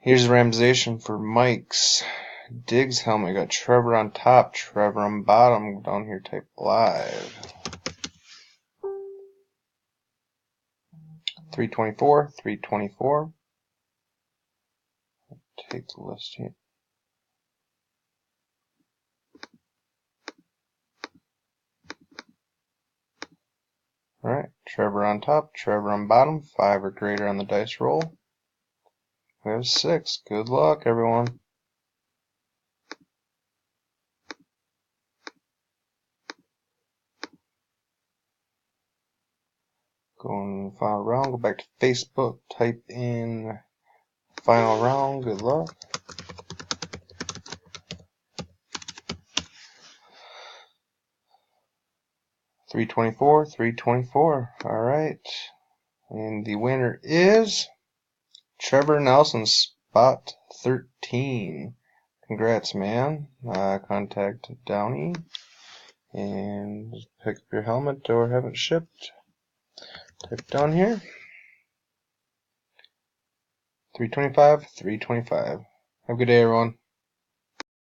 Here's the randomization for Mike's Diggs helmet. Got Trevor on top, Trevor on bottom. Down here, type live. 324, 324. Take the list here. Alright, Trevor on top, Trevor on bottom. 5 or greater on the dice roll. We have 6. Good luck, everyone. Going final round, go back to Facebook, type in final round, good luck. $324, $324. Alright. And the winner is Trevor Nelson, spot 13. Congrats, man. Contact Downey and pick up your helmet or have it shipped. Type down here. 325, 325. Have a good day, everyone.